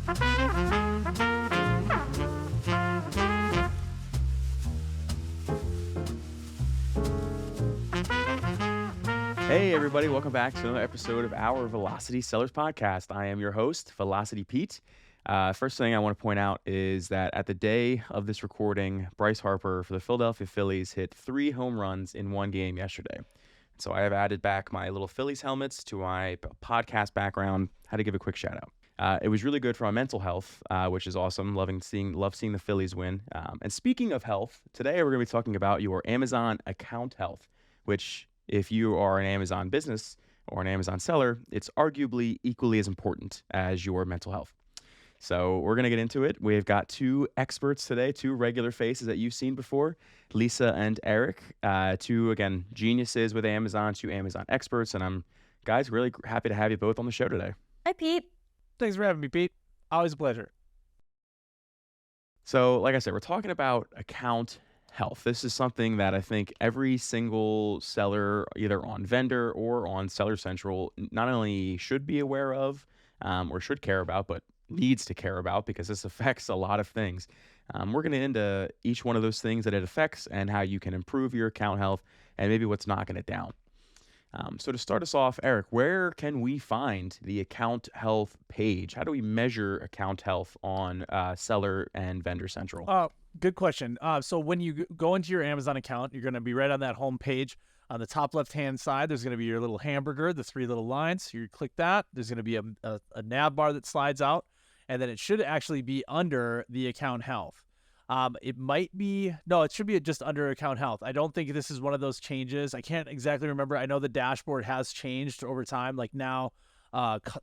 Hey, everybody, welcome back to another episode of our Velocity Sellers Podcast. I am your host, Velocity Pete. First thing I want to point out is that at the day of this recording, Bryce Harper for the Philadelphia Phillies hit 3 home runs in one game yesterday. So I have added back my little Phillies helmets to my podcast background. Had to give a quick shout out. It was really good for my mental health, which is awesome. Love seeing the Phillies win. And speaking of health, today we're going to be talking about your Amazon account health, which, if you are an Amazon business or an Amazon seller, it's arguably equally as important as your mental health. So we're going to get into it. We've got 2 experts today, 2 regular faces that you've seen before, Lisa and Eric, 2, again, geniuses with Amazon, 2 Amazon experts. And I'm, guys, really happy to have you both on the show today. Hi, Pete. Thanks for having me, Pete. Always a pleasure. So, like I said, we're talking about account health. This is something that I think every single seller, either on Vendor or on Seller Central, not only should be aware of or should care about, but needs to care about, because this affects a lot of things. We're going to get into each one of those things that it affects and how you can improve your account health and maybe what's knocking it down. So to start us off, Eric, where can we find the account health page? How do we measure account health on Seller and Vendor Central? Good question. So when you go into your Amazon account, you're going to be right on that home page. On the top left-hand side, there's going to be your little hamburger, the 3 little lines. You click that. There's going to be a nav bar that slides out, and then it should actually be under the account health. It should be just under account health. I don't think this is one of those changes. I can't exactly remember. I know the dashboard has changed over time. Like now,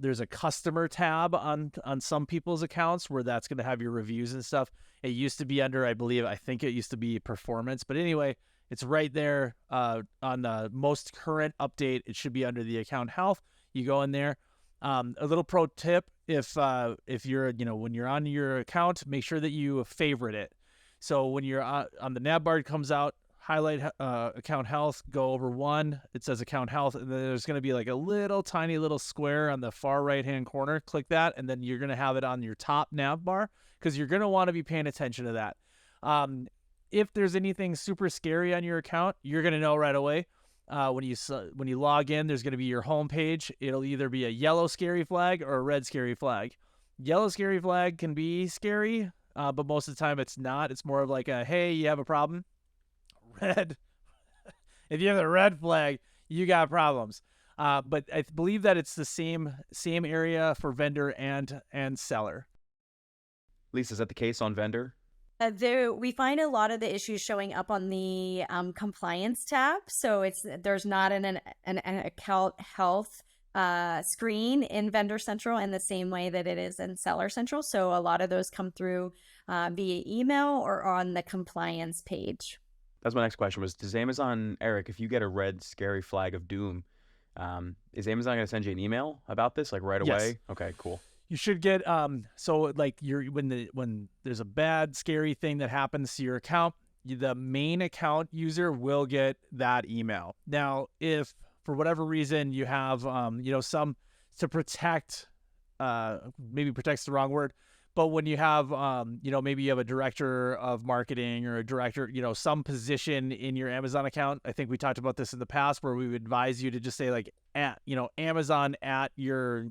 there's a customer tab on some people's accounts where that's going to have your reviews and stuff. It used to be under, I think it used to be performance. But anyway, it's right there on the most current update. It should be under the account health. You go in there. A little pro tip: if you're, when you're on your account, make sure that you favorite it. So when you're on the nav bar, it comes out, highlight account health, go over 1. It says account health, and then there's going to be like a tiny little square on the far right-hand corner. Click that, and then you're going to have it on your top nav bar, because you're going to want to be paying attention to that. If there's anything super scary on your account, you're going to know right away. When you log in, there's going to be your home page. It'll either be a yellow scary flag or a red scary flag. Yellow scary flag can be scary, but most of the time it's not. It's more of like a, hey, you have a problem. Red. If you have the red flag, you got problems. But I believe that it's the same area for Vendor and Seller. Lisa, is that the case on Vendor? We find a lot of the issues showing up on the compliance tab. So there's not an account health screen in Vendor Central in the same way that it is in Seller Central. So a lot of those come through via email or on the compliance page. That's my next question. Does Amazon, Eric, if you get a red scary flag of doom, is Amazon going to send you an email about this right away? Yes. Okay, cool. You should get so like when there's a bad scary thing that happens to your account, the main account user will get that email. Now, if for whatever reason you have some to protect, maybe protect's the wrong word, but when you have maybe you have a director of marketing or a director, some position in your Amazon account. I think we talked about this in the past where we would advise you to just say like at Amazon at your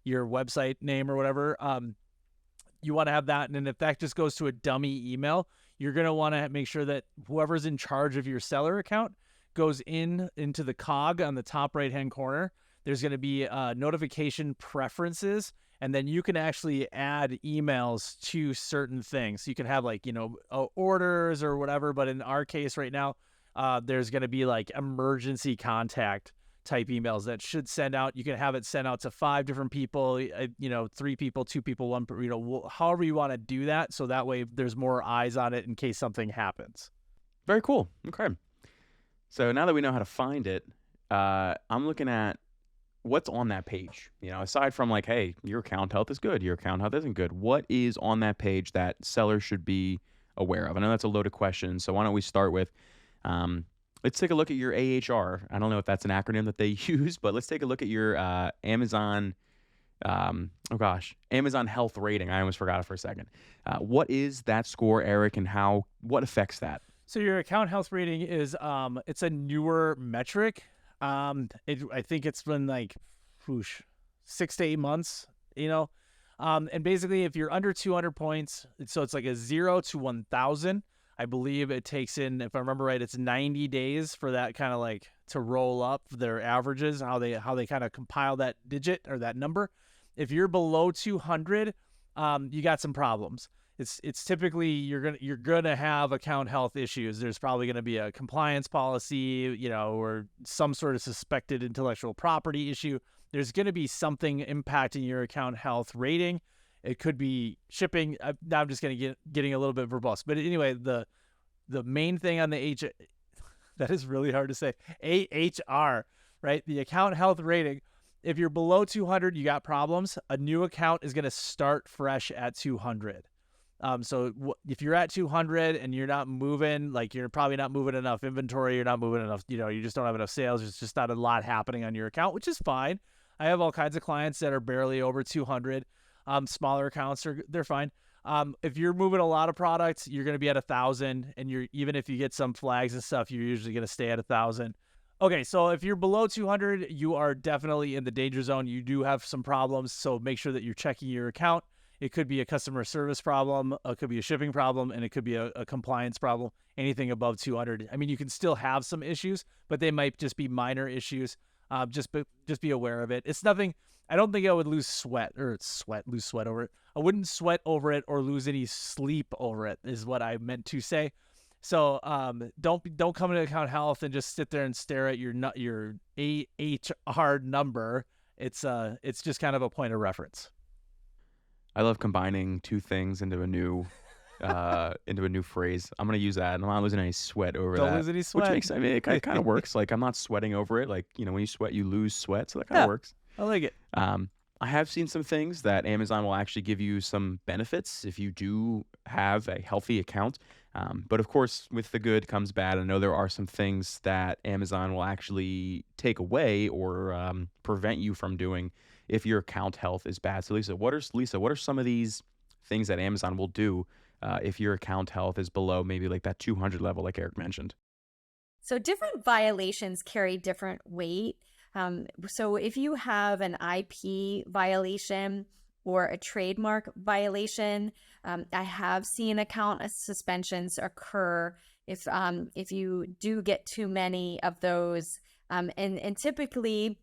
website name or whatever. You want to have that. And then if that just goes to a dummy email, you're going to want to make sure that whoever's in charge of your seller account goes into the cog on the top right-hand corner. There's going to be notification preferences, and then you can actually add emails to certain things. So you can have orders or whatever. But in our case right now, there's going to be like emergency contact type emails that should send out. You can have it sent out to 5 different people, 3 people, 2 people, 1, however you want to do that. So that way there's more eyes on it in case something happens. Very cool. Okay. So now that we know how to find it, I'm looking at what's on that page. Aside from like, hey, your account health is good, your account health isn't good. What is on that page that sellers should be aware of? I know that's a loaded question. So why don't we start with, let's take a look at your AHR. I don't know if that's an acronym that they use, but let's take a look at your Amazon oh gosh, Amazon Health Rating. I almost forgot it for a second. What is that score, Eric, and what affects that? So your account health rating is it's a newer metric. I think it's been like 6 to 8 months, you know. And basically if you're under 200 points, so it's like a 0 to 1,000. I believe it takes in, if I remember right, it's 90 days for that kind of like to roll up their averages, how they kind of compile that digit or that number. If you're below 200, you got some problems. It's typically you're gonna have account health issues. There's probably gonna be a compliance policy, you know, or some sort of suspected intellectual property issue. There's gonna be something impacting your account health rating. It could be shipping. Now I'm just getting a little bit verbose, but anyway, the main thing on the that is really hard to say. AHR, right? The account health rating. If you're below 200, you got problems. A new account is gonna start fresh at 200. So if you're at 200 and you're not moving, like you're probably not moving enough inventory, you're not moving enough, you know, you just don't have enough sales. There's just not a lot happening on your account, which is fine. I have all kinds of clients that are barely over 200. Smaller accounts they're fine. If you're moving a lot of products, you're going to be at 1,000, and even if you get some flags and stuff, you're usually going to stay at 1,000. Okay, so if you're below 200, you are definitely in the danger zone. You do have some problems, so make sure that you're checking your account. It could be a customer service problem, it could be a shipping problem, and it could be a compliance problem. Anything above 200. I mean, you can still have some issues, but they might just be minor issues. Just be aware of it. It's nothing. I don't think I would lose sweat over it. I wouldn't sweat over it or lose any sleep over it, is what I meant to say. So don't come into account health and just sit there and stare at your AHR number. It's just kind of a point of reference. I love combining two things into a new phrase. I'm gonna use that. I'm not losing any sweat over that. Don't lose any sweat. Which makes, I mean, it kind of works. Like I'm not sweating over it. Like, you know, when you sweat, you lose sweat. So that kind of works. I like it. I have seen some things that Amazon will actually give you some benefits if you do have a healthy account. But of course, with the good comes bad. I know there are some things that Amazon will actually take away or prevent you from doing if your account health is bad. So Lisa, what are some of these things that Amazon will do if your account health is below maybe like that 200 level, like Eric mentioned? So different violations carry different weight. So if you have an IP violation or a trademark violation, I have seen account suspensions occur if you do get too many of those. And typically,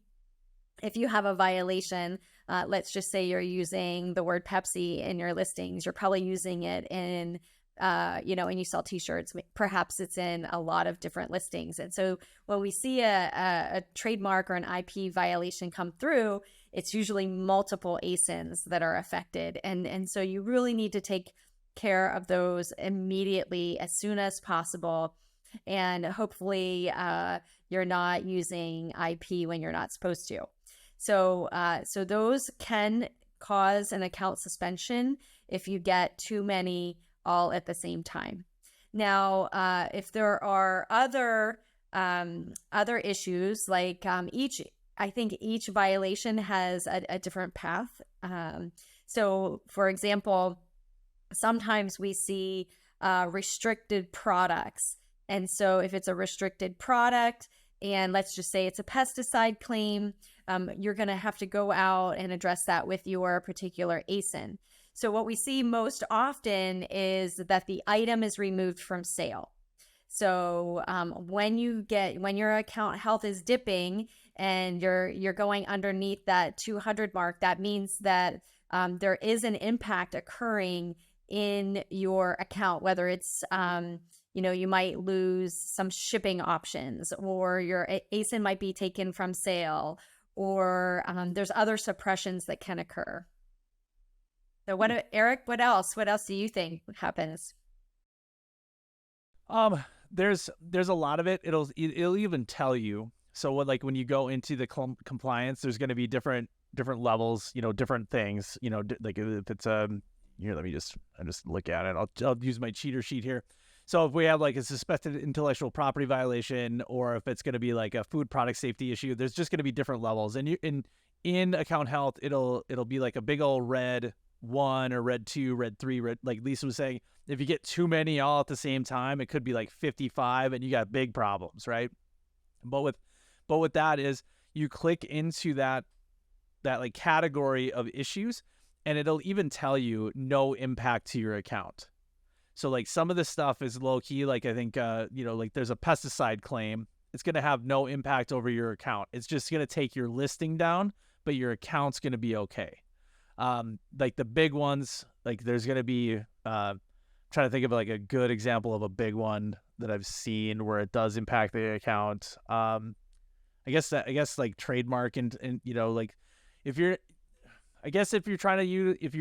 if you have a violation, let's just say you're using the word Pepsi in your listings, you're probably using it in and you sell t-shirts, perhaps it's in a lot of different listings. And so when we see a trademark or an IP violation come through, it's usually multiple ASINs that are affected. And so you really need to take care of those immediately as soon as possible. And hopefully you're not using IP when you're not supposed to. So those can cause an account suspension if you get too many all at the same time. Now, if there are other issues, like I think each violation has a different path. So, for example, sometimes we see restricted products. And so if it's a restricted product, and let's just say it's a pesticide claim, you're going to have to go out and address that with your particular ASIN. So what we see most often is that the item is removed from sale. So when your account health is dipping and you're going underneath that 200 mark, that means that there is an impact occurring in your account, whether it's you might lose some shipping options, or your ASIN might be taken from sale, or there's other suppressions that can occur. So Eric, what else do you think happens? There's a lot of it. It'll even tell you. So when you go into the compliance, there's going to be different levels, different things, like if it's here, I'm just look at it. I'll use my cheater sheet here. So if we have like a suspected intellectual property violation, or if it's going to be like a food product safety issue, there's just going to be different levels. And in account health, it'll be like a big old red 1 or red 2, red 3, red, like Lisa was saying, if you get too many all at the same time, it could be like 55 and you got big problems, right? But with that is you click into that like category of issues, and it'll even tell you no impact to your account. So like some of this stuff is low key, like I think like there's a pesticide claim. It's going to have no impact over your account. It's just going to take your listing down, but your account's going to be okay. Like the big ones, like there's going to be trying to think of like a good example of a big one that I've seen where it does impact the account. I guess like trademark and like if you're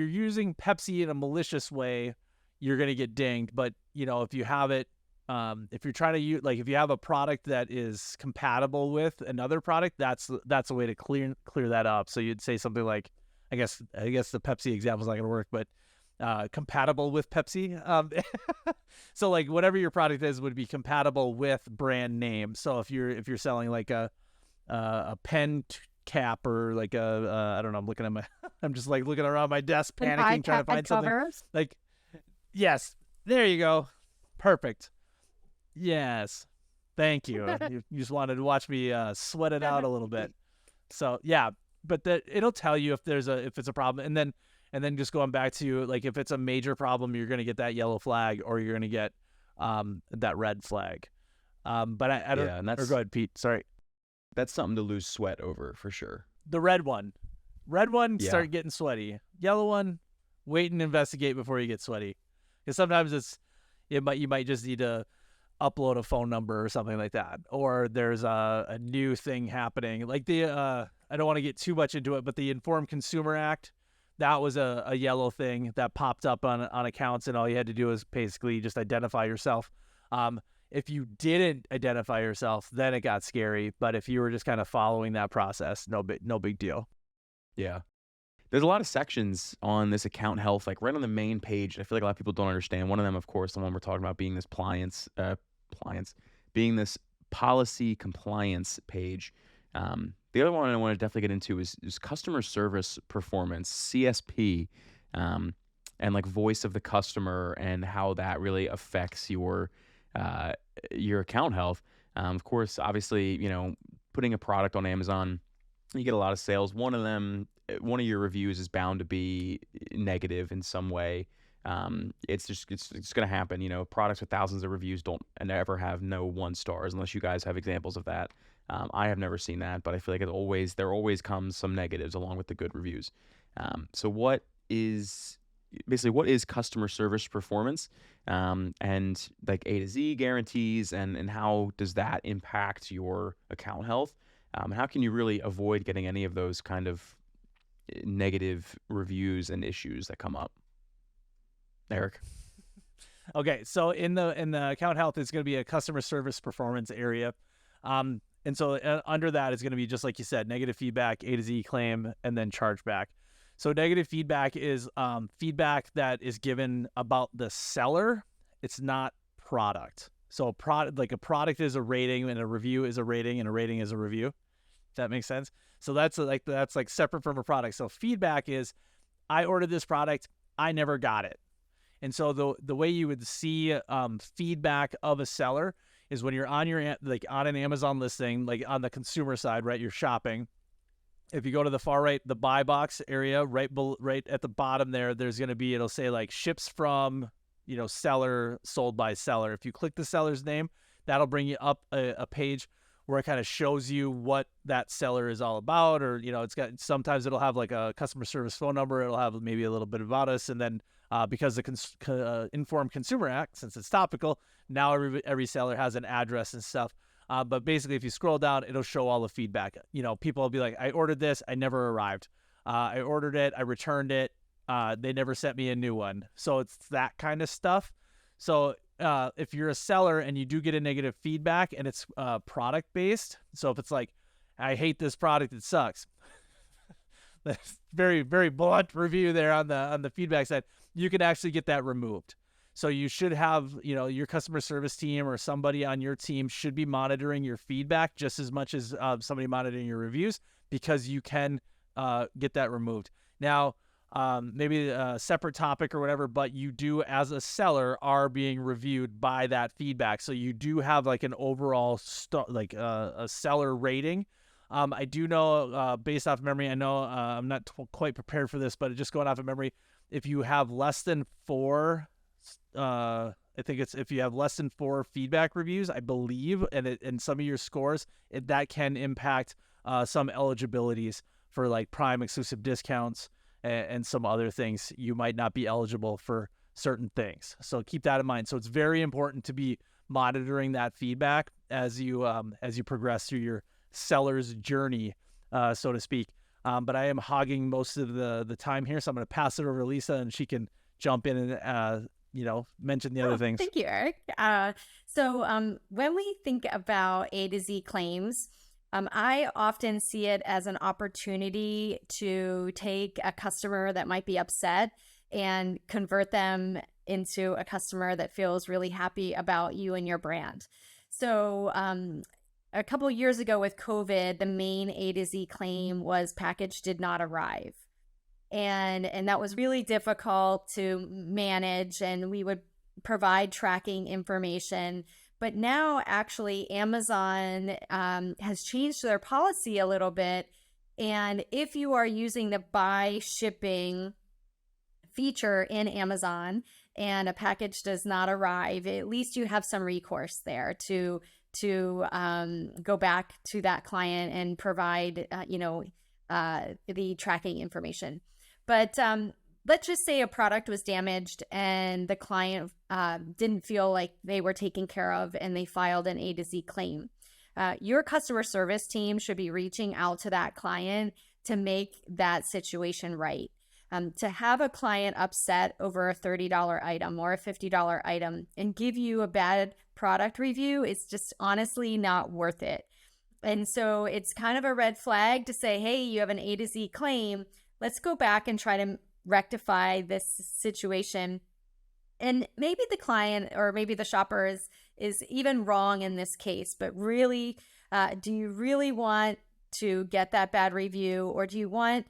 using Pepsi in a malicious way, you're going to get dinged. But if you have it, if you're trying to use, like if you have a product that is compatible with another product, that's a way to clear that up. So you'd say something like, I guess the Pepsi example is not going to work, but compatible with Pepsi. So like whatever your product is would be compatible with brand name. So if you're selling like a pen cap or like I don't know, I'm just like looking around my desk panicking trying to find something covers. like, yes, there you go, perfect, yes, thank you. You just wanted to watch me sweat it out a little bit. So yeah, but it'll tell you if it's a problem, and then just going back to like if it's a major problem, you're going to get that yellow flag or you're going to get that red flag. But I don't. Yeah, and or go ahead, Pete. Sorry. That's something to lose sweat over for sure. The red one, Yeah. start getting sweaty. Yellow one, wait and investigate before you get sweaty, because sometimes you might just need to upload a phone number or something like that, or there's a new thing happening. Like I don't want to get too much into it, but the Informed Consumer Act, that was a yellow thing that popped up on accounts, and all you had to do is basically just identify yourself. If you didn't identify yourself, then it got scary. But if you were just kind of following that process, no big deal. Yeah. There's a lot of sections on this account health, like right on the main page. I feel like a lot of people don't understand. One of them, of course, the one we're talking about being this being this policy compliance page. The other one I want to definitely get into is customer service performance, CSP, and like voice of the customer and how that really affects your account health. Of course, obviously, putting a product on Amazon, you get a lot of sales. One of your reviews is bound to be negative in some way. It's going to happen. Products with thousands of reviews don't ever have no 1 stars unless you guys have examples of that. I have never seen that, but I feel like there always comes some negatives along with the good reviews. So what is customer service performance, and like A to Z guarantees, and how does that impact your account health? How can you really avoid getting any of those kind of negative reviews and issues that come up? Eric? Okay, so in the account health, it's going to be a customer service performance area. And so under that is going to be, just like you said, negative feedback, A to Z claim, and then chargeback. So negative feedback is feedback that is given about the seller. It's not product. So a product is a rating, and a review is a rating, and a rating is a review. If that makes sense. So that's like separate from a product. So feedback is, I ordered this product, I never got it. And so the way you would see feedback of a seller is when you're on an Amazon listing, like on the consumer side, right? You're shopping. If you go to the far right, the buy box area, right at the bottom there, there's going to be, it'll say like ships from, seller, sold by seller. If you click the seller's name, that'll bring you up a page where it kind of shows you what that seller is all about, or, sometimes it'll have like a customer service phone number. It'll have maybe a little bit about us. And then because the Informed Consumer Act, since it's topical, now every seller has an address and stuff. But basically, if you scroll down, it'll show all the feedback. People will be like, I ordered this, I never arrived. I ordered it, I returned it, they never sent me a new one. So it's that kind of stuff. So if you're a seller and you do get a negative feedback and it's product based, so if it's like, I hate this product, it sucks. That's very, very blunt review there on the feedback side. You can actually get that removed. So you should have, your customer service team or somebody on your team should be monitoring your feedback just as much as somebody monitoring your reviews, because you can get that removed. Now, maybe a separate topic or whatever, but you do, as a seller, are being reviewed by that feedback. So you do have like an overall a seller rating. I do know, based off memory, I know I'm not quite prepared for this, but just going off of memory, if you have less than 4, I think it's if you have less than 4 feedback reviews, I believe, and some of your scores, that can impact some eligibilities for like Prime exclusive discounts and some other things. You might not be eligible for certain things. So keep that in mind. So it's very important to be monitoring that feedback as you progress through your seller's journey, so to speak. But I am hogging most of the time here, so I'm going to pass it over to Lisa, and she can jump in and mention the other things. Thank you, Eric. So when we think about A to Z claims, I often see it as an opportunity to take a customer that might be upset and convert them into a customer that feels really happy about you and your brand. So a couple of years ago with COVID, the main A to Z claim was package did not arrive. And that was really difficult to manage, and we would provide tracking information. But now actually Amazon has changed their policy a little bit. And if you are using the buy shipping feature in Amazon and a package does not arrive, at least you have some recourse there to go back to that client and provide, the tracking information. But let's just say a product was damaged and the client didn't feel like they were taken care of and they filed an A to Z claim. Your customer service team should be reaching out to that client to make that situation right. To have a client upset over a $30 item or a $50 item and give you a bad product review is just honestly not worth it. And so it's kind of a red flag to say, hey, you have an A to Z claim. Let's go back and try to rectify this situation. And maybe the client or maybe the shopper is even wrong in this case, but really, do you really want to get that bad review, or do you want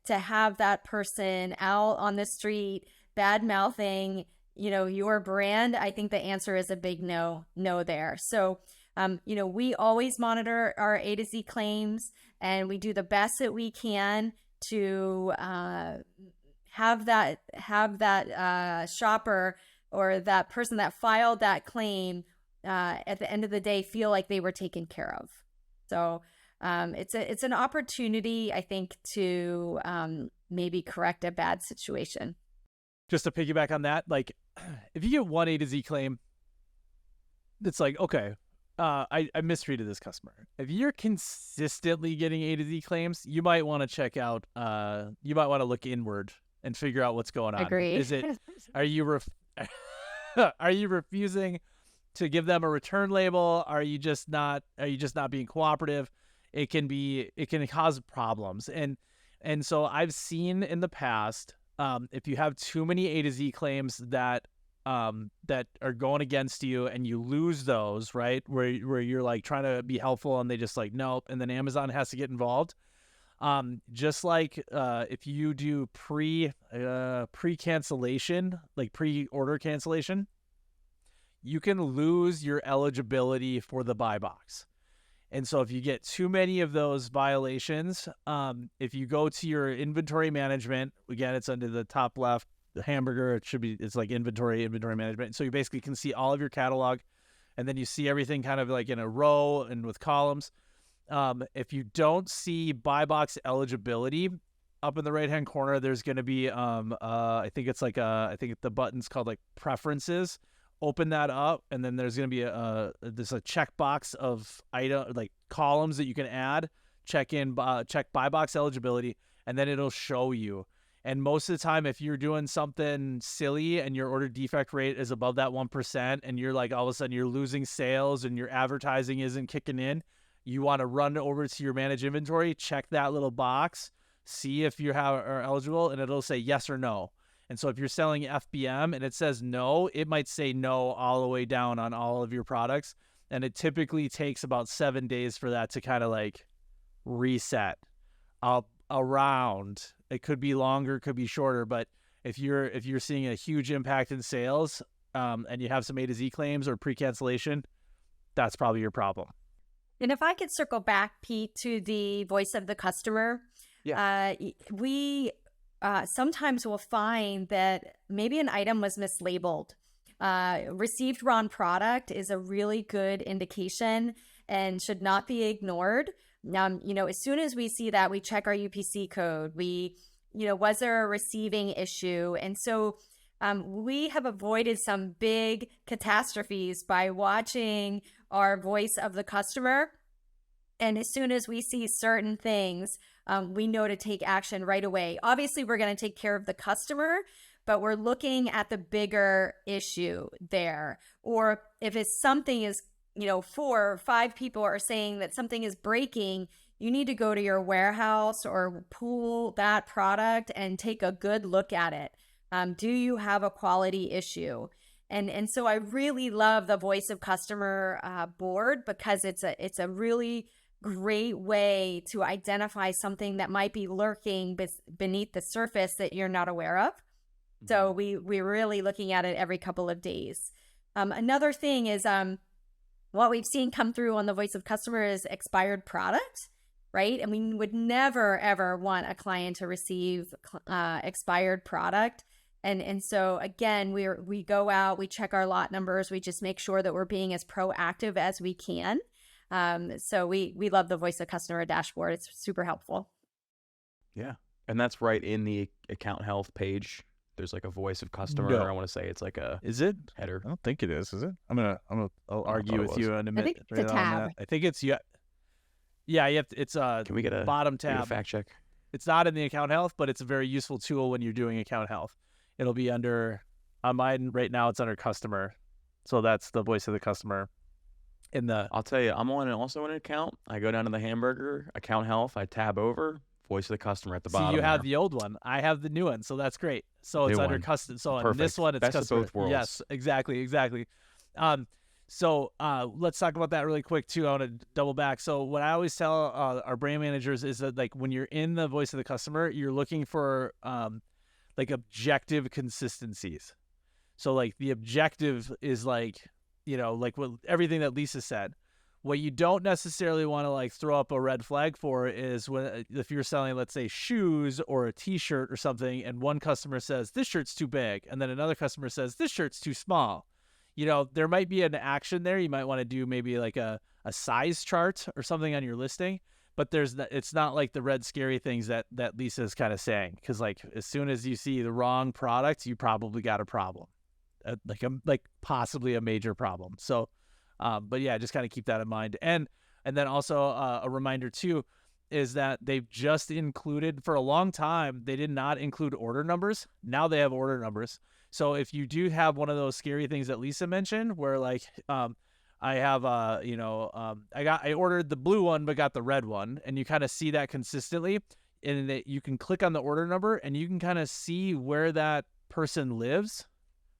to have that person out on the street bad mouthing, your brand? I think the answer is a big no there. So, we always monitor our A to Z claims, and we do the best that we can to have that shopper or that person that filed that claim at the end of the day feel like they were taken care of. So it's an opportunity, I think, to maybe correct a bad situation. Just to piggyback on that, like if you get one A to Z claim, it's like, okay, I mistreated this customer. If you're consistently getting A to Z claims, you might want to check out, you might want to look inward and figure out what's going on. Agree. Are you refusing to give them a return label? Are you just not being cooperative? It can cause problems. And so I've seen in the past, if you have too many A to Z claims that are going against you and you lose those, right, where you're like trying to be helpful and they just like, nope, and then Amazon has to get involved. Just like if you do pre-cancellation, like pre-order cancellation, you can lose your eligibility for the buy box. And so if you get too many of those violations, if you go to your inventory management, again, it's under the top left, the hamburger, it's like inventory management. So you basically can see all of your catalog, and then you see everything kind of like in a row and with columns. If you don't see buy box eligibility up in the right hand corner, there's going to be I think the button's called like preferences. Open that up, and then there's going to be there's a checkbox of item, like columns that you can add. Check buy box eligibility, and then it'll show you. And most of the time, if you're doing something silly and your order defect rate is above that 1%, and you're like all of a sudden you're losing sales and your advertising isn't kicking in, you want to run over to your manage inventory, check that little box, see if you are eligible, and it'll say yes or no. And so if you're selling FBM and it says no, it might say no all the way down on all of your products. And it typically takes about 7 days for that to kind of like reset. around. It could be longer, could be shorter, but if you're seeing a huge impact in sales, and you have some A to Z claims or pre-cancellation, that's probably your problem. And if I could circle back, Pete, to the voice of the customer, we sometimes will find that maybe an item was mislabeled. Received wrong product is a really good indication and should not be ignored. As soon as we see that, we check our UPC code. Was there a receiving issue? And so we have avoided some big catastrophes by watching our voice of the customer. And as soon as we see certain things, we know to take action right away. Obviously, we're going to take care of the customer, but we're looking at the bigger issue there. Or if it's something is, 4 or 5 people are saying that something is breaking, you need to go to your warehouse or pull that product and take a good look at it. Do you have a quality issue? And so I really love the voice of customer board, because it's a really great way to identify something that might be lurking beneath the surface that you're not aware of. So we're really looking at it every couple of days. Another thing is what we've seen come through on the voice of customer is expired product, right? And we would never, ever want a client to receive expired product. And so again, we go out, we check our lot numbers, we just make sure that we're being as proactive as we can. So we love the voice of customer dashboard. It's super helpful. Yeah. And that's right in the account health page. There's like a voice of customer. No. I want to say it's like a Is it? header. I don't think it is it? I'll argue with you in a I minute. think it's a tab. I think it's Yeah, you have to, it's a Can we get a bottom can we get a tab. fact check? It's not in the account health, but it's a very useful tool when you're doing account health. It'll be under, on mine right now, it's under customer. So that's the voice of the customer. I'll tell you, I'm also in an account. I go down to the hamburger, account health, I tab over, voice of the customer at the bottom. See, you have there. the old one. I have the new one, so that's great. So it's New under one. custom. So on Perfect. this one, it's Best of customer. both worlds. Yes, exactly. So let's talk about that really quick too. I want to double back. So what I always tell our brand managers is that, like, when you're in the voice of the customer, you're looking for like objective consistencies. So like the objective is like, like what everything that Lisa said. What you don't necessarily want to like throw up a red flag for is when, if you're selling, let's say, shoes or a t-shirt or something, and one customer says this shirt's too big, and then another customer says this shirt's too small. There might be an action there. You might want to do maybe like a size chart or something on your listing, but it's not like the red scary things that Lisa is kind of saying. Because like as soon as you see the wrong product, you probably got a problem, like possibly a major problem. So, but yeah, just kind of keep that in mind. And then also a reminder too is that they've just included, for a long time, they did not include order numbers. Now they have order numbers. So if you do have one of those scary things that Lisa mentioned, where like I have I ordered the blue one but got the red one, and you kind of see that consistently, and that you can click on the order number and you can kind of see where that person lives.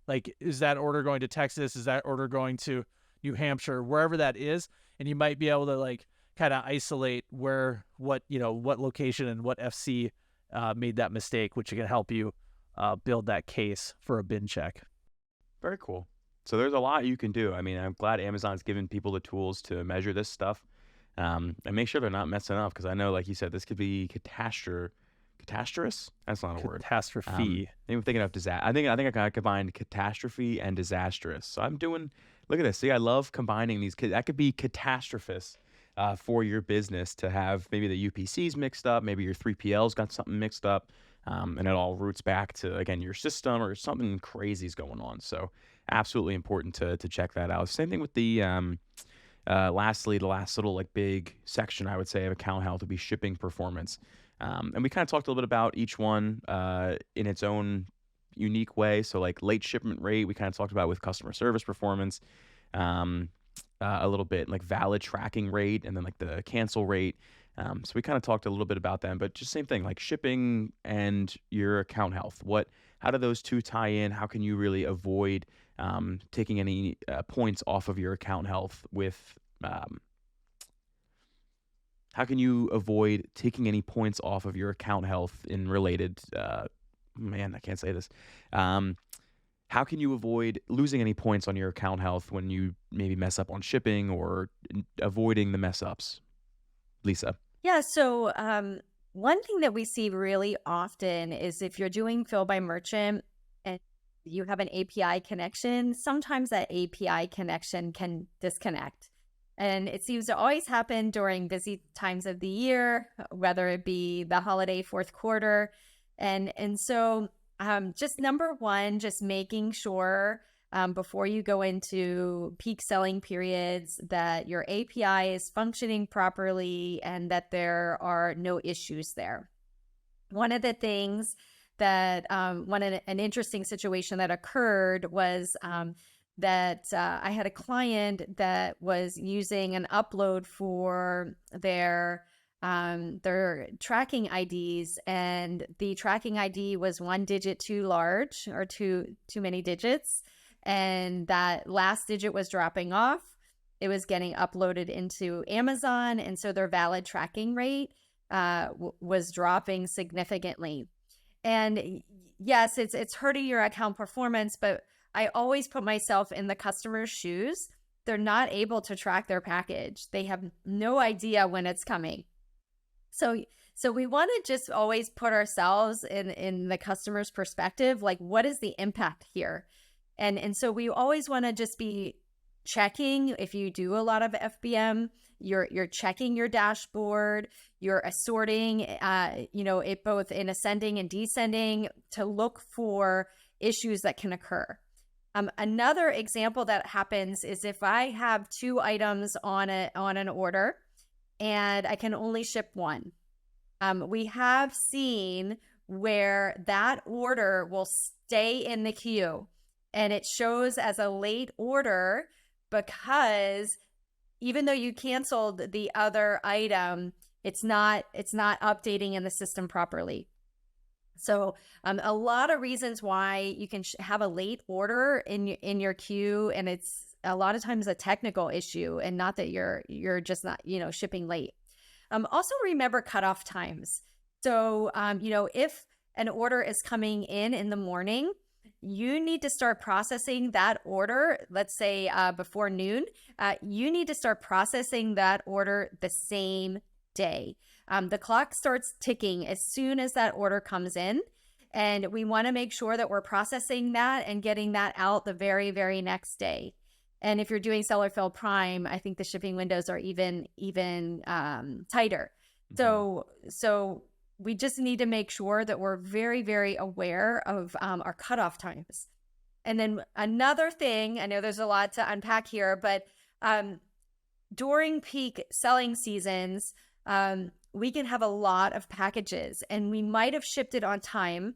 Like, is that order going to Texas? Is that order going to New Hampshire? Wherever that is, and you might be able to like kind of isolate what location and what FC made that mistake, which can help you build that case for a bin check. Very cool. So there's a lot you can do. I mean, I'm glad Amazon's given people the tools to measure this stuff, and make sure they're not messing up, because I know, like you said, this could be catastrophic. Catastrous? That's not a word. Catastrophe. I'm thinking of disaster. I think I combined catastrophe and disastrous. So I'm doing. Look at this. See, I love combining these. That could be catastrophist for your business, to have maybe the UPCs mixed up, maybe your 3PLs got something mixed up, and it all roots back to, again, your system or something crazy is going on. So absolutely important to check that out. Same thing with the lastly, the last little like big section I would say of account health would be shipping performance. And we kind of talked a little bit about each one in its own unique way. So like late shipment rate, we kind of talked about with customer service performance, a little bit like valid tracking rate, and then like the cancel rate. So we kind of talked a little bit about them, but just same thing, like shipping and your account health. How do those two tie in? How can you really avoid taking any points off of your account health with, how can you avoid taking any points off of your account health in related, man, I can't say this. Um, how can you avoid losing any points on your account health when you maybe mess up on shipping or avoiding the mess ups? Lisa. Yeah, so one thing that we see really often is if you're doing fill by merchant and you have an API connection, sometimes that API connection can disconnect. And it seems to always happen during busy times of the year, whether it be the holiday fourth quarter. And so just number one, just making sure before you go into peak selling periods that your API is functioning properly and that there are no issues there. One of the things that an interesting situation that occurred was that I had a client that was using an upload for their tracking IDs, and the tracking ID was one digit too large or too many digits, and that last digit was dropping off. It was getting uploaded into Amazon, and so their valid tracking rate was dropping significantly. And yes, it's hurting your account performance, but I always put myself in the customer's shoes. They're not able to track their package. They have no idea when it's coming. So we want to just always put ourselves in the customer's perspective, like what is the impact here? And so we always want to just be checking. If you do a lot of FBM, you're checking your dashboard, you're assorting, it both in ascending and descending to look for issues that can occur. Another example that happens is if I have 2 items on an order and I can only ship one. We have seen where that order will stay in the queue and it shows as a late order because even though you canceled the other item, it's not updating in the system properly. So a lot of reasons why you can have a late order in your queue, and it's a lot of times a technical issue and not that you're just not shipping late. Also remember cutoff times. So if an order is coming in the morning, you need to start processing that order, let's say before noon, you need to start processing that order the same day. The clock starts ticking as soon as that order comes in, and we want to make sure that we're processing that and getting that out the very, very next day. And if you're doing Seller Fill Prime, I think the shipping windows are even tighter. Mm-hmm. So we just need to make sure that we're very, very aware of our cutoff times. And then another thing, I know there's a lot to unpack here, but during peak selling seasons, we can have a lot of packages and we might have shipped it on time,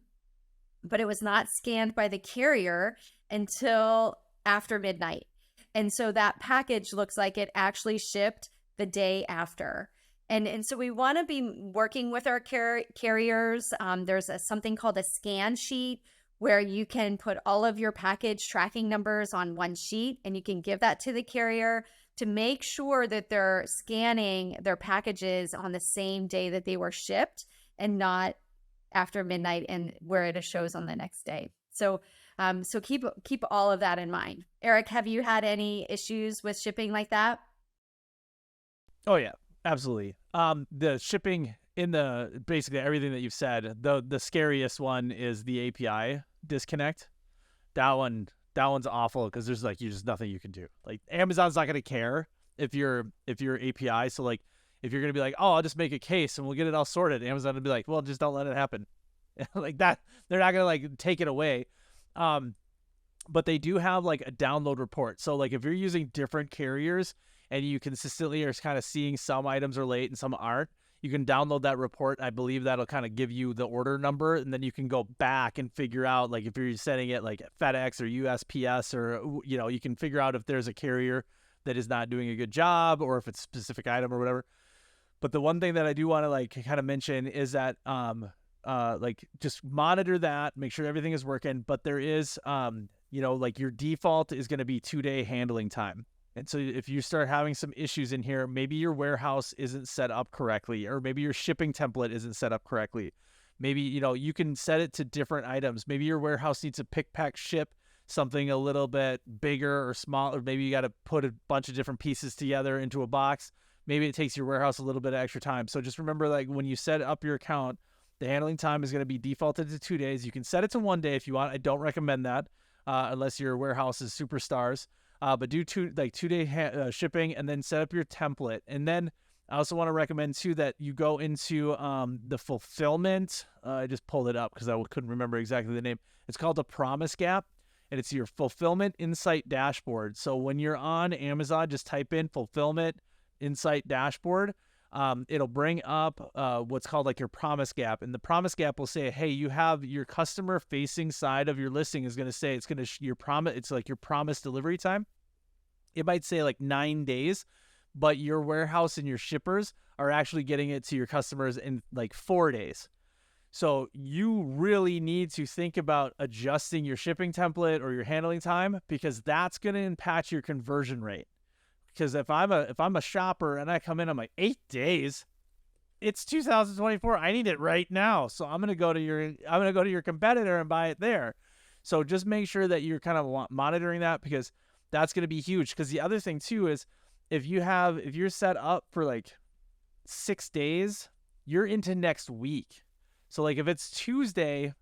but it was not scanned by the carrier until after midnight. And so that package looks like it actually shipped the day after. And so we want to be working with our carriers. There's something called a scan sheet where you can put all of your package tracking numbers on one sheet and you can give that to the carrier to make sure that they're scanning their packages on the same day that they were shipped and not after midnight and where it shows on the next day. So keep all of that in mind. Eric, have you had any issues with shipping like that? Oh yeah, absolutely. The shipping in basically everything that you've said, the scariest one is the API disconnect. That one's awful because there's just nothing you can do. Like Amazon's not gonna care if your API. So like if you're gonna be like, oh, I'll just make a case and we'll get it all sorted, Amazon would be like, well, just don't let it happen. Like that, they're not gonna take it away. But they do have a download report. So if you're using different carriers and you consistently are kind of seeing some items are late and some aren't, you can download that report. I believe that'll kind of give you the order number, and then you can go back and figure out if you're sending it FedEx or USPS, or you can figure out if there's a carrier that is not doing a good job or if it's a specific item or whatever. But the one thing that I do want to kind of mention is that just monitor that, make sure everything is working. But there is your default is going to be 2-day handling time. And so if you start having some issues in here, maybe your warehouse isn't set up correctly, or maybe your shipping template isn't set up correctly. Maybe, you can set it to different items. Maybe your warehouse needs to pick, pack, ship something a little bit bigger or smaller. Maybe you got to put a bunch of different pieces together into a box. Maybe it takes your warehouse a little bit of extra time. So just remember, like, when you set up your account, the handling time is going to be defaulted to 2 days. You can set it to 1 day if you want. I don't recommend that unless your warehouse is superstars. But do 2-day shipping, and then set up your template. And then I also want to recommend too that you go into the fulfillment. I just pulled it up because I couldn't remember exactly the name. It's called the Promise Gap, and it's your fulfillment insight dashboard. So when you're on Amazon, just type in fulfillment insight dashboard. It'll bring up what's called like your promise gap, and the promise gap will say, hey, you have your customer facing side of your listing is going to say it's like your promise delivery time. It might say like 9 days, but your warehouse and your shippers are actually getting it to your customers in like 4 days. So you really need to think about adjusting your shipping template or your handling time, because that's going to impact your conversion rate. Because if I'm a shopper and I come in, I'm like, 8 days, it's 2024. I need it right now. So I'm gonna go to your competitor and buy it there. So just make sure that you're kind of monitoring that, because that's gonna be huge. Because the other thing too is if you're set up for like 6 days, you're into next week. So like if it's Tuesday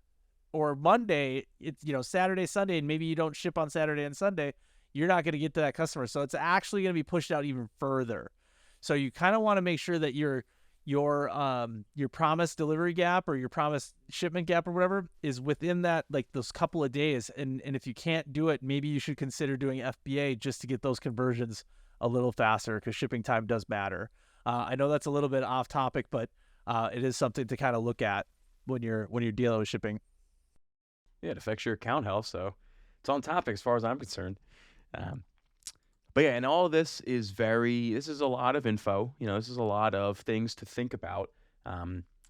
or Monday, it's Saturday, Sunday, and maybe you don't ship on Saturday and Sunday, you're not going to get to that customer. So it's actually going to be pushed out even further. So you kind of want to make sure that your promise delivery gap or your promise shipment gap or whatever is within that, like those couple of days. And if you can't do it, maybe you should consider doing FBA just to get those conversions a little faster, because shipping time does matter. I know that's a little bit off topic, but it is something to kind of look at when you're dealing with shipping. Yeah, it affects your account health, so it's on topic as far as I'm concerned. But yeah, and all of this is this is a lot of info. This is a lot of things to think about.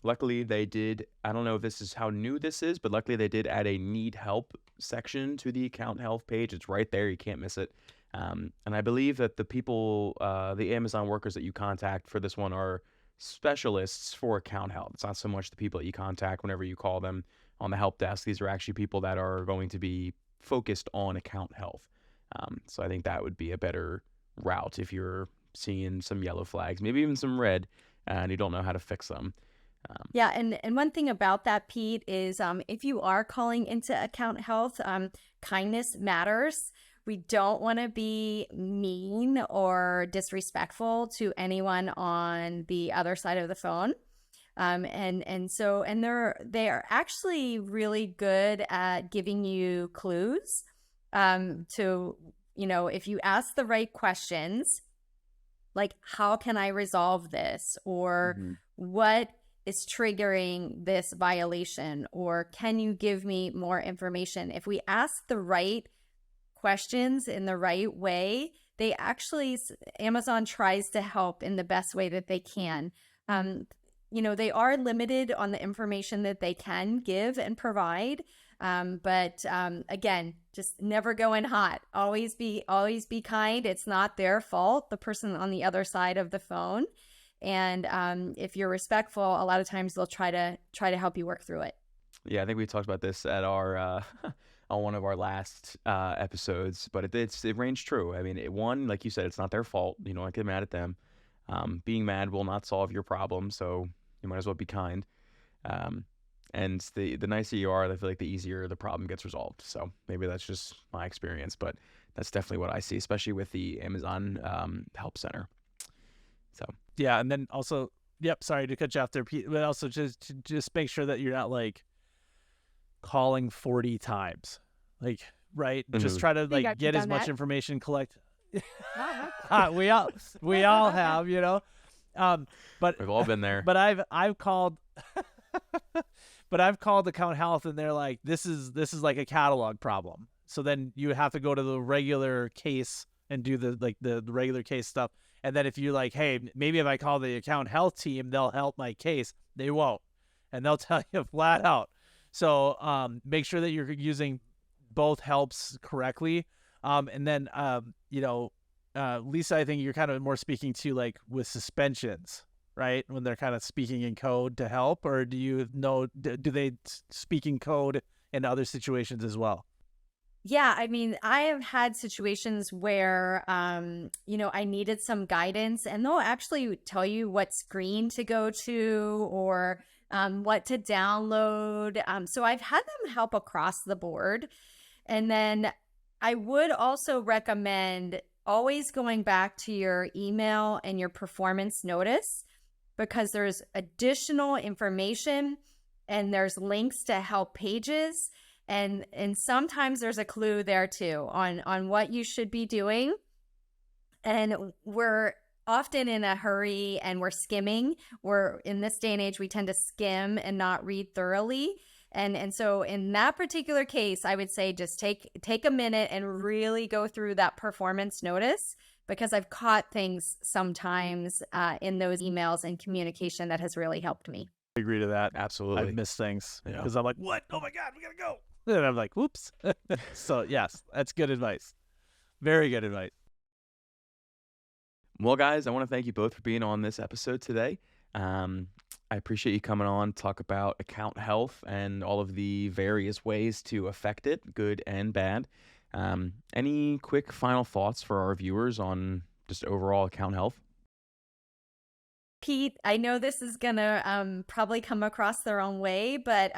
Luckily, they did, I don't know if this is how new this is, but luckily they did add a need help section to the account health page. It's right there. You can't miss it. And I believe that the people, the Amazon workers that you contact for this one are specialists for account health. It's not so much the people that you contact whenever you call them on the help desk. These are actually people that are going to be focused on account health. So I think that would be a better route if you're seeing some yellow flags, maybe even some red, and you don't know how to fix them. Yeah, and one thing about that, Pete, is if you are calling into account health, kindness matters. We don't want to be mean or disrespectful to anyone on the other side of the phone. And they are actually really good at giving you clues. To, if you ask the right questions, like, how can I resolve this? Or what is triggering this violation? Or can you give me more information? If we ask the right questions in the right way, Amazon tries to help in the best way that they can. They are limited on the information that they can give and provide. But again, just never go in hot. Always be kind. It's not their fault, the person on the other side of the phone. And if you're respectful, a lot of times they'll try to help you work through it. Yeah, I think we talked about this at our on one of our last episodes, but it rings true. I mean, one, like you said, it's not their fault. You don't get mad at them. Being mad will not solve your problem, so you might as well be kind. And the nicer you are, I feel like the easier the problem gets resolved. So maybe that's just my experience, but that's definitely what I see, especially with the Amazon Help Center. So yeah, and then also, sorry to cut you off there, Pete, but also just make sure that you're not like calling 40 times, like, right? Just try to like get as much information, collect. we all have, but we've all been there. But I've called. But I've called account health and they're like, this is like a catalog problem. So then you have to go to the regular case and do the regular case stuff. And then if you're like, hey, maybe if I call the account health team, they'll help my case. They won't. And they'll tell you flat out. So make sure that you're using both helps correctly. And then, Lisa, I think you're kind of more speaking to like with suspensions, right? When they're kind of speaking in code to help, or do you know, do they speak in code in other situations as well? Yeah, I mean, I have had situations where, I needed some guidance, and they'll actually tell you what screen to go to or what to download. So I've had them help across the board. And then I would also recommend always going back to your email and your performance notice, because there's additional information and there's links to help pages. And sometimes there's a clue there too on what you should be doing. And we're often in a hurry and we're skimming. We're in this day and age, we tend to skim and not read thoroughly. And so in that particular case, I would say just take a minute and really go through that performance notice, because I've caught things sometimes in those emails and communication that has really helped me. I agree to that. Absolutely. I've missed things Yeah. because I'm like, what? Oh my God, we gotta go. And I'm like, whoops. So yes, that's good advice. Very good advice. Well, guys, I want to thank you both for being on this episode today. I appreciate you coming on to talk about account health and all of the various ways to affect it, good and bad. Any quick final thoughts for our viewers on just overall account health? Pete, I know this is gonna probably come across the wrong way, but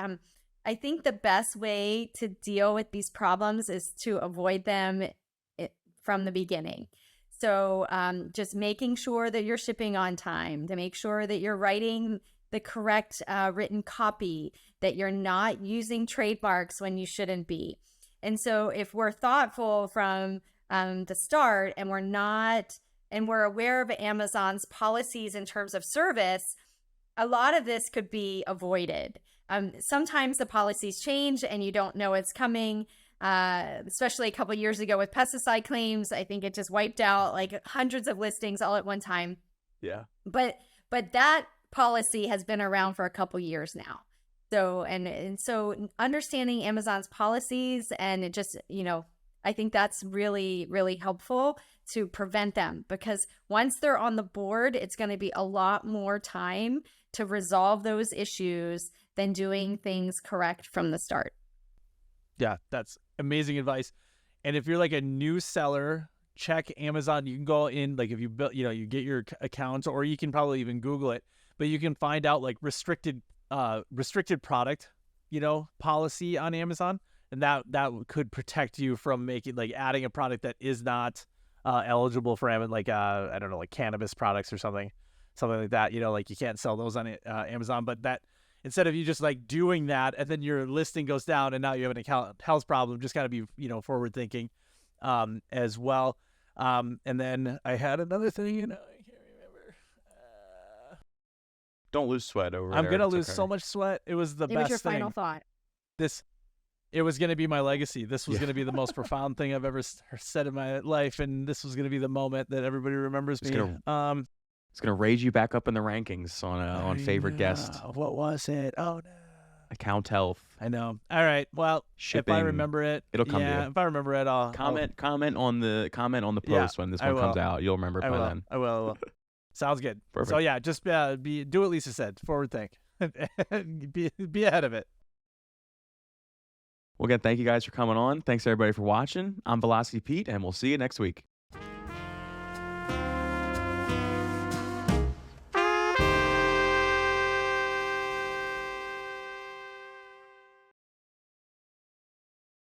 I think the best way to deal with these problems is to avoid them from the beginning. So just making sure that you're shipping on time, to make sure that you're writing the correct written copy, that you're not using trademarks when you shouldn't be. And so if we're thoughtful from the start, and we're aware of Amazon's policies in terms of service, a lot of this could be avoided. Sometimes the policies change and you don't know it's coming. Especially a couple of years ago with pesticide claims, I think it just wiped out like hundreds of listings all at one time. Yeah. But that policy has been around for a couple years now. So and so understanding Amazon's policies, and it just, I think that's really, really helpful to prevent them, because once they're on the board, it's going to be a lot more time to resolve those issues than doing things correct from the start. Yeah, that's amazing advice. And if you're like a new seller, check Amazon. You can go in, like if you built, you get your account, or you can probably even Google it, but you can find out like restricted product, policy on Amazon. And that could protect you from adding a product that is not eligible for Amazon, like I don't know, like cannabis products or something like that. Like you can't sell those on Amazon. But that, instead of you just like doing that and then your listing goes down and now you have an account health problem, just got to be forward thinking as well. And then I had another thing, I can't remember. Don't lose sweat over I'm there. gonna It's lose okay. so much sweat. It was the It best was your thing. final thought. It was going to be my legacy. This was Yeah. going to be the most profound thing I've ever said in my life, and this was going to be the moment that everybody remembers It's me. It's gonna raise you back up in the rankings on favorite guest. What was it? Oh no, Account health. I know. All right. Well, Shipping. if I remember it, It'll come to you. If I remember it, I'll Comment on the Yeah, post when this I one comes will. out. You'll remember it I by will. then. I will. Sounds good. Perfect. So yeah, just do what Lisa said. Forward think. be ahead of it. Well, again, thank you guys for coming on. Thanks everybody for watching. I'm Velocity Pete, and we'll see you next week.